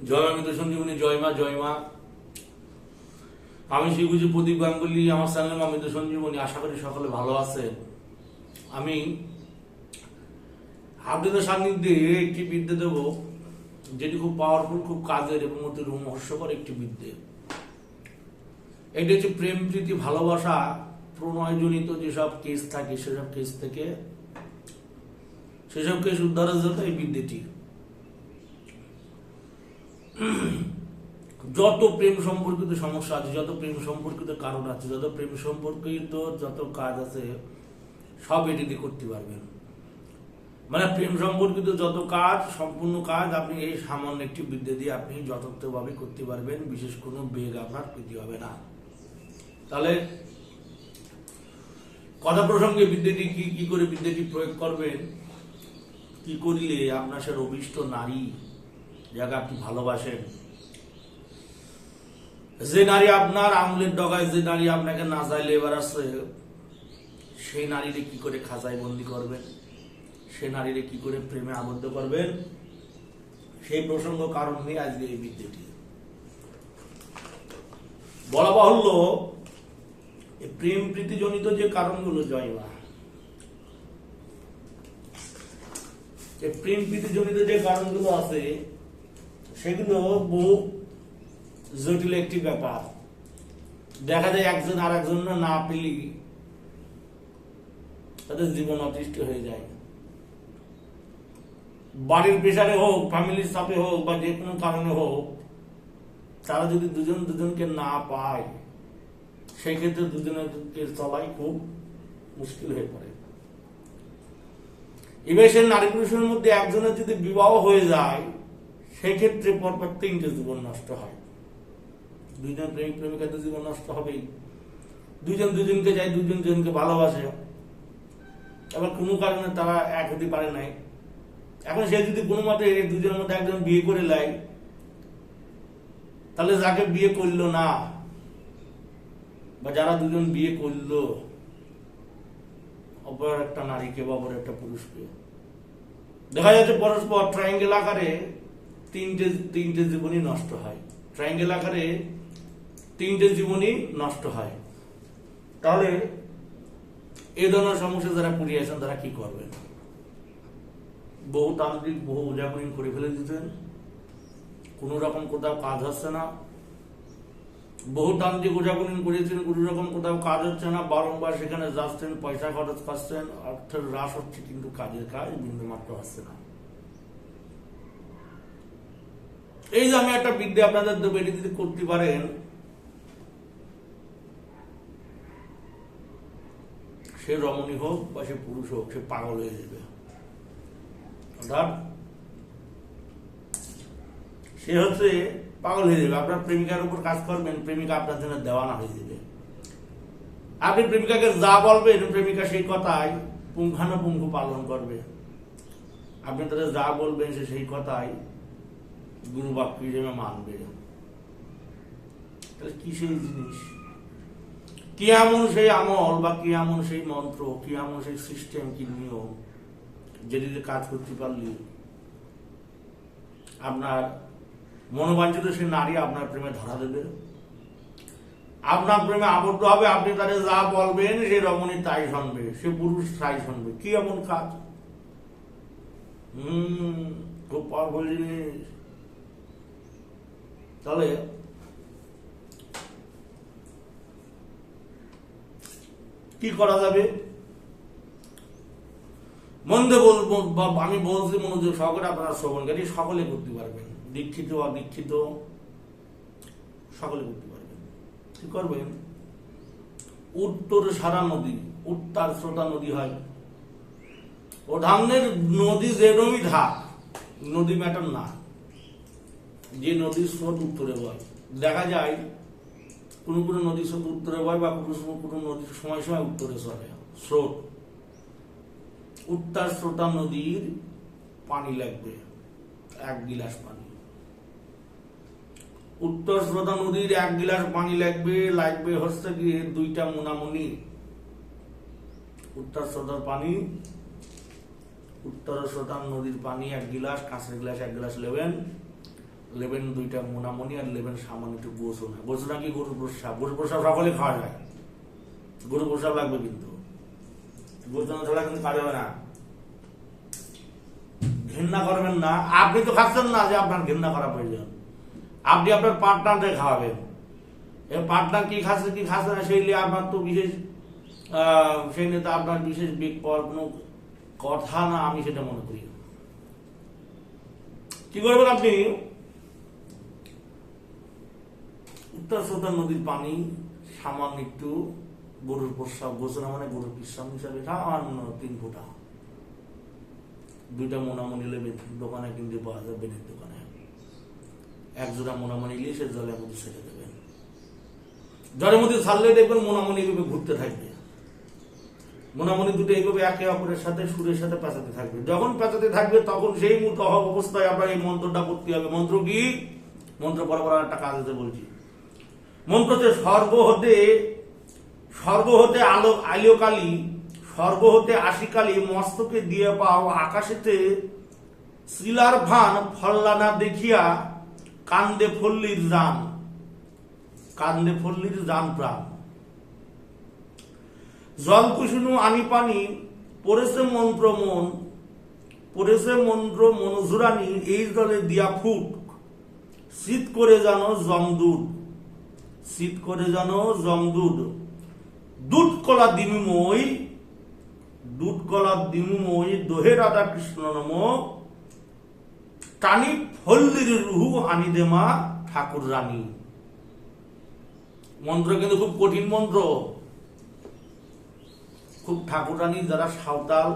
জয় মা মৃত সঞ্জীবনী, জয় মা জয় মা। আমি শ্রীগুজি প্রদীপ গাঙ্গুলি, আমার চ্যানেল মা মৃত সঞ্জীবনী। আশা করি সকলে ভালো আছেন। আমি আপনাদের সান্নিধ্যে একটি বিদ্যে দেব, যেটি খুব পাওয়ারফুল, খুব কাজের এবং অতি রোমহর্ষকর একটি বিদ্যে। এটি হচ্ছে প্রেম, প্রীতি, ভালোবাসা, প্রণয়জনিত যেসব কেস থাকে সেসব কেস থেকে সেসব কেস উদ্ধারের জন্য এই বিদ্যেটি। যত প্রেম সম্পর্কিত সমস্যা আছে, যত প্রেম সম্পর্কিত কারণ আছে, যত প্রেম সম্পর্কিত যত কাজ আছে, সব এটি দিয়ে করতে পারবেন। মানে প্রেম সম্পর্কিত যত কাজ, সম্পূর্ণ কাজ আপনি এই সামান্য একটি বিদ্যে দিয়ে আপনি যথার্থভাবে করতে পারবেন। বিশেষ কোনো বেগ আপনার পেতে হবে না। তাহলে কথা প্রসঙ্গে বিদ্যেটি কি করে বিদ্যেটি প্রয়োগ করবেন, কি করলে আপনার সে অভিষ্ট নারী যাকে আপনি ভালোবাসেন, যে নারী আপনার আঙুলের ডগায়, যে নারী আপনাকে না চাইলে এবার আসছে, সেই নারীরে কি করে খাঁচায় বন্দি করবেন, সে নারীরে কি করে প্রেমে আবদ্ধ করবেন, সেই প্রসঙ্গ কারণ নিয়ে আজকে এই বিদ্যেটি। বলা বাহুল্য, প্রেম প্রীতি জনিত যে কারণগুলো জয়মা, প্রেম প্রীতি জনিত যে কারণগুলো আছে সেগুলো বহু জটিল একটি ব্যাপার। দেখা যায় একজন আর একজন না পেলে তাদের জীবন অতিষ্ঠ হয়ে যায়। বাড়ির প্রেসারে হোক, ফ্যামিলির চাপে হোক, বা যে কোনো কারণে হোক, তারা যদি দুজন দুজনকে না পায়, সেই ক্ষেত্রে দুজনকে চলাই খুব মুশকিল হয়ে পড়ে। এবার সে নারী পুরুষের মধ্যে একজনের যদি বিবাহ হয়ে যায়, সেই ক্ষেত্রে পরপর 3টে জীবন নষ্ট হয়। দুইজন প্রেমিক প্রেমিকাদের জীবন নষ্ট হবেই। দুইজন দুজনকে চায়, দুজন দুজনকে ভালোবাসে, আবার কোনো কারণে তারা এক হতে পারে নাই। এখন সে যদি কোনো মতে দুজনের মধ্যে একজন বিয়ে করে নেয়, তাহলে যাকে বিয়ে করলো না, বা যারা দুজন বিয়ে করলো, অপর একটা নারীকে বা অপর একটা পুরুষকে, দেখা যাচ্ছে পরস্পর ট্রায়াঙ্গেল আকারে তিনটে জীবনই নষ্ট হয়। ট্রায়াঙ্গেল আকারে 3টে জীবনই নষ্ট হয়। তাহলে এই ধরনের সমস্যা যারা পড়িয়েছেন তারা কি করবেন? বহু তান্ত্রিক, বহু ওঝাগুনি করে ফেলে দিতেন, কোন রকম কোথাও কাজ হচ্ছে না। বহু তান্ত্রিক ওঝাগুনি করেছেন, কোন রকম কোথাও কাজ হচ্ছে না। বারংবার সেখানে যাচ্ছেন, পয়সা খরচ করছেন, অর্থের হ্রাস হচ্ছে, কিন্তু কাজের কাজ বিন্দু মাত্র হচ্ছে না। এই যে আমি একটা বিদ্যা আপনাদের দেবো, এটি যদি করতে পারেন, সে রমণী হোক বা সে পুরুষ হোক, সে পাগল হয়ে যাবে। অর্থাৎ সে হচ্ছে পাগল হয়ে যাবে। আপনার প্রেমিকার উপর কাজ করবেন, প্রেমিকা আপনার জন্য দেওয়ানা হয়ে যাবে। আপনি প্রেমিকাকে যা বলবেন, প্রেমিকা সেই কথাই পুঙ্খানুপুঙ্খ পালন করবে। আপনি তাদের যা বলবেন সে সেই কথাই গুরু বাক্য হিসেবে মানবে। তাহলে কি সেই জিনিস, কি এমন সেই আমল, বা কি এমন সেই মন্ত্র, কি এমন সেই সিস্টেম, কি নিয়ম, যেটিতে কাজ করতে পারলে আপনার মনোবাঞ্ছিত সেই নারী আপনার প্রেমে ধরা দেবে, আপনার প্রেমে আবদ্ধ হবে। আপনি তাদের যা বলবেন সে রমণী তাই শুনবে, সে পুরুষ তাই শুনবে। কি এমন কাজ! খুব পাওয়ারফুল জিনিস। তাহলে কি করা যাবে? মন্দে বলবো, বা আমি বলছি মনোযোগ সহকারে আপনারা শ্রবণকারী সকলে করতে পারবেন, দীক্ষিত অদীক্ষিত সকলে করতে পারবেন। কি করবেন? উত্তর সারা নদী, উত্তর স্রোতা নদী হয়, ও ধামনের নদী যেরমই ধাক, নদী ম্যাটার না, যে নদীর স্রোত উত্তরে বয়। দেখা যায় কোন কোন নদীর স্রোত উত্তরে বয়, বা কোনো নদীর সময় সময় উত্তরে চলে স্রোত। উত্তর স্রোতা নদীর পানি লাগবে 1 গিলাস পানি। উত্তর স্রোতা নদীর 1 গিলাস পানি লাগবে হচ্ছে গিয়ে 2টা মোনামুনি। উত্তর স্রোতার পানি, উত্তর স্রোতা নদীর পানি 1 গিলাস, কাঁচের গ্লাস 1 গিলাস নেবেন, লেবেন 2টা মোনামনি আর লেবেন সামান্য একটু গোসনা। গোসনা কি গরুর প্রস্রাব? গরুর প্রস্রাব সকলে খাওয়া যায়, গরুর প্রস্রাব লাগবে, কিন্তু গোসনা ছাড়া কিন্তু খাওয়া যাবে না। ঘৃণা করবেন না, আপনি তো খাচ্ছেন না যে আপনার ঘৃণা করা প্রয়োজন। আপনি আপনার পার্টনারকে খাওয়াবেন, পার্টনার কি খাচ্ছে কি খাচ্ছে না সেই নিয়ে আপনার তো বিশেষ সেই নিয়ে তো আপনার বিশেষ কোনো কথা না, আমি সেটা মনে করি। কি করবেন আপনি? উত্তর স্রোতা নদীর পানি সামান্য একটু গরুর প্রস্রাব, গোসনা মানে গরুর বিশ্রাম হিসাবে সামান্য 3 ফোঁটা, 2টা মোনামনি লেবেন, দোকানে কিনতে পাওয়া যায়, বেনের দোকানে 1 জোড়া মোনামনি নিয়ে সে জলের মধ্যে ছেড়ে দেবেন। জলের মধ্যে ছাড়লে দেখবেন মোনামনি এইভাবে ঘুরতে থাকবে। মোনামনি দুটো এইভাবে একে অপরের সাথে সুরের সাথে পেঁচাতে থাকবে। যখন পেঁচাতে থাকবে তখন সেই মুহূর্তে অবস্থায় আপনার এই মন্ত্রটা পড়তে হবে। মন্ত্র কি? মন্ত্র বরাবর একটা কাজ হতে বলছি। মন্ত্রতে স্বর্গ হতে আলোকালী, স্বর্গ হতে আশিকালী, মস্তকে দিয়ে পাও আকাশেতে শিলার ভান, ফল্লানা দেখিয়া কান্দে ফল্লির জান, কান্দে ফল্লির জান প্রাণ। জল কুসুনু আনি পানি, পড়েছে মন্ত্র মন, পড়েছে মন্ত্র মনজুরানি, এই জলে দিয়া ফুট, শীত করে জানো জমদুদ, শীত করে জানো জমদুদ। দুধ কলা দিমুময়, দুধ কলা দিমুময়, দোহে রাধা কৃষ্ণ নম, টানি ফল্লির রুহু আনি দে মা ঠাকুর রানী। মন্ত্র কিন্তু খুব কঠিন মন্ত্র, খুব ঠাকুর রানী যারা সাঁওতাল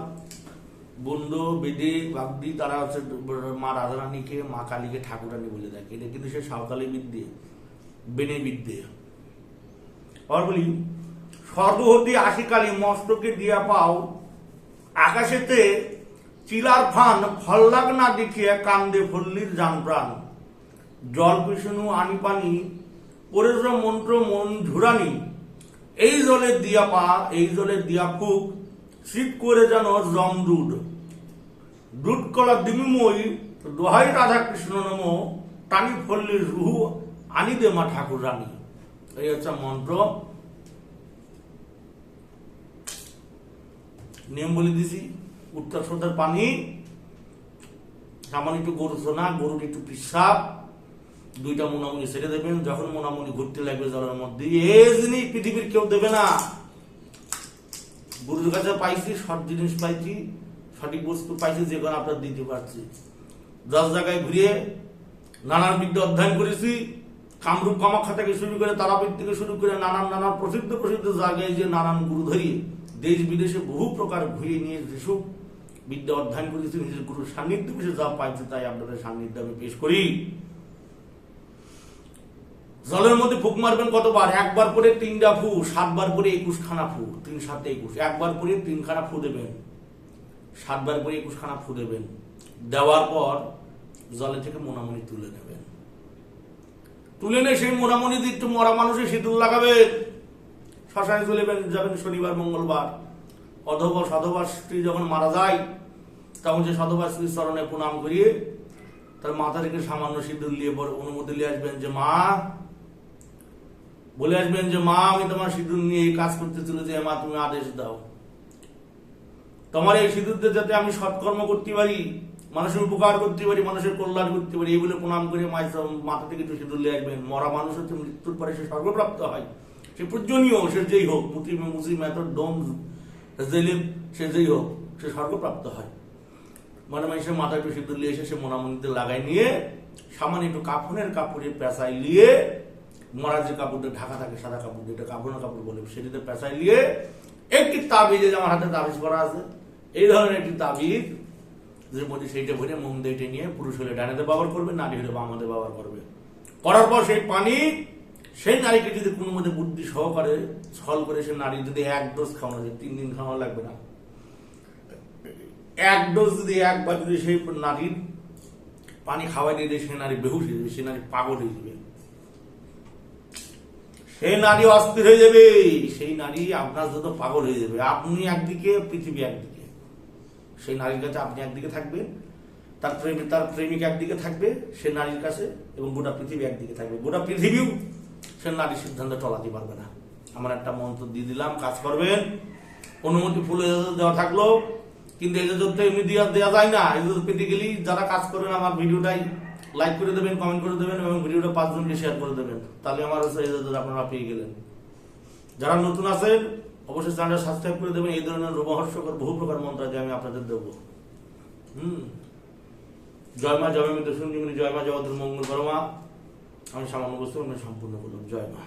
বন্ধ বেদে বাগদি তারা হচ্ছে মা রাধারানীকে, মা কালীকে ঠাকুর রানী বলে থাকে। এটা কিন্তু সে সাঁওতালি বিদ্যে, বেনে বিদ্যে। আর বলি, স্বর্গ হতে আশিকালী, মস্তকে দিয়া পাও আকাশেতে চিলার ফান, ফল্লাগ না দেখিয়া কান্দে ফল্লির জান প্রাণ। জল কুসুনু আনি পানি, পরেশ মন্ত্র মন ঝুরানি, এই জলে দিয়া পা, এই জলে দিয়া ফুক, শীত করে যেন জমদুদ। দুধ কলা দিমিময়ী, দোহাই রাধা কৃষ্ণ নম, টানি ফল্লির রুহু আনি দে মা ঠাকুর রানী। এই হচ্ছে মন্ত্র। নিয়ম বলে দিছি, উত্তর স্রোতের পানি, সামান্য একটু গরু সোনা, গরুর একটু পিসাব, 2টা মোনামনি ছেড়ে দেবেন। যখন মোনামনি ঘুরতে লাগবে জলের মধ্যে, এই জিনিস পৃথিবীর কেউ দেবে না। গুরুর কাছে পাইছি, সব জিনিস পাইছি, সঠিক বস্তু পাইছি, যে কোনো আপনার দিতে পারছি। 10 জায়গায় ঘুরিয়ে নানান বিদ্যা অধ্যয়ন করেছি, কামরূপ কামাখ্যা থেকে শুরু করে তারাপীঠ থেকে শুরু করে নানান প্রসিদ্ধ জায়গায় যে নানান গুরু ধরি দেশ বিদেশে বহু প্রকার ঘুরিয়ে নিয়ে যেসব বিদ্যা অধ্যয়ন করেছি, নিজের গুরুর সান্নিধ্য বিষয়ে যা পাইছি তাই আপনাদের সান্নিধ্যে আমি পেশ করি। জলের মধ্যে ফুক মারবেন কতবার? 1 বার করে 3টা ফু, 7 বার করে 21 খানা ফু, 3 7 21, 1 বার করে 3 খানা ফু দেবেন, 7 বার করে 21 খানা ফু দেবেন। দেওয়ার পর জলে থেকে মোনামনি তুলে নেবেন। তুলে নিয়ে সেই মোনামনি দিয়ে একটু মরা মানুষের সিঁদুর লাগাবেন। শ্মশানে চলে যাবেন শনিবার মঙ্গলবার। অধবা সধবা স্ত্রী যখন মারা যায় তখন সে সধবা স্ত্রীর চরণে প্রণাম করিয়ে তার মাথা থেকে সামান্য সিঁদুর নিয়ে অনুমতি নিয়ে আসবেন যে মা, বলে আসবেন যে মা, আমি তোমার সিঁদুর নিয়ে এই কাজ করতে চলেছি, মা তুমি আদেশ দাও, তোমার এই সিঁদুর দিয়ে যাতে আমি সৎকর্ম করতে পারি, মানুষের উপকার করতে পারি, মানুষের কল্যাণ করতে পারি, এই বলে প্রণাম করে মায়ের মাথা থেকে একটু সিঁদুর নিয়ে আসবেন। মরা মানুষ হচ্ছে মৃত্যুর পরে সে স্বর্গপ্রাপ্ত হয়, সে পূজনীয়, সে যেই হোক, মুসলিম এত ডোম জেলিম, সে যেই হোক, সে স্বর্গপ্রাপ্ত হয়। মানে মানুষের মাথা একটু সিঁদুর নিয়ে এসে সে মোনামনিতে লাগাই নিয়ে সামান্য একটু কাফনের কাপড়ে পেঁচাই নিয়ে, মরার যে কাপড়টা ঢাকা থাকে সাদা কাপড়, যেটা কাফনের কাপড় বলে, সেটিতে পেঁচাই নিয়ে একটি তাবিজ, আমার হাতে তাবিজ করা আছে, এই ধরনের একটি তাবিজ যে মধ্যে সেইটা ভরে মোম দিয়ে নিয়ে পুরুষ হলে ডানাতে ব্যবহার করবে, নারী হলে বামাতে ব্যবহার করবে। করার পর সেই পানি সেই নারীকে যদি কোনো মধ্যে বুদ্ধি সহকারে ছল করে সে নারী যদি 1 ডোজ খাওয়ানো যায়, 3 দিন খাওয়ানো লাগবে না, 1 ডোজ যদি একবার যদি সেই নারীর পানি খাওয়াই দিয়ে দেয়, সে নারী বেহুশ হয়ে যাবে, সে নারী পাগল হয়ে যাবে, সেই নারী অস্থির হয়ে যাবে, সেই নারী আপনার যত পাগল হয়ে যাবে। আপনি একদিকে, পৃথিবী একদিকে, সেই নারীর কাছে আপনি একদিকে থাকবেন, তার প্রেমিক একদিকে থাকবে সে নারীর কাছে, এবং গোটা পৃথিবী একদিকে থাকবে, গোটা পৃথিবীও সে নারীর সিদ্ধান্ত টলাতে পারবে না। আমার একটা মন্ত্র দিয়ে দিলাম, কাজ করবেন। অনুমতি ফুল দেওয়া থাকলো, কিন্তু এজাজত তো এমনি দেওয়া যায় না। এজাজত পেতে গেলেই যারা কাজ করবেন আমার ভিডিওটাই লাইক করে দেবেন, কমেন্ট করে দেবেন এবং ভিডিওটা 5 জনকে শেয়ার করে দেবেন, তাহলে আমার হচ্ছে এজাজত আপনারা পেয়ে গেলেন। যারা নতুন আছেন অবশ্যই চ্যানেলটা সাবস্ক্রাইব করে দেবেন। এই ধরনের রোমহর্ষকর বহু প্রকার মন্ত্র আমি আপনাদের দেবো। জয় মা, জয় মা, মিত্র সঞ্জীবনী, জয় মা, জগতের মঙ্গল করমা। আমি সামান্য বস্তু সম্পূর্ণ করলাম। জয় মা।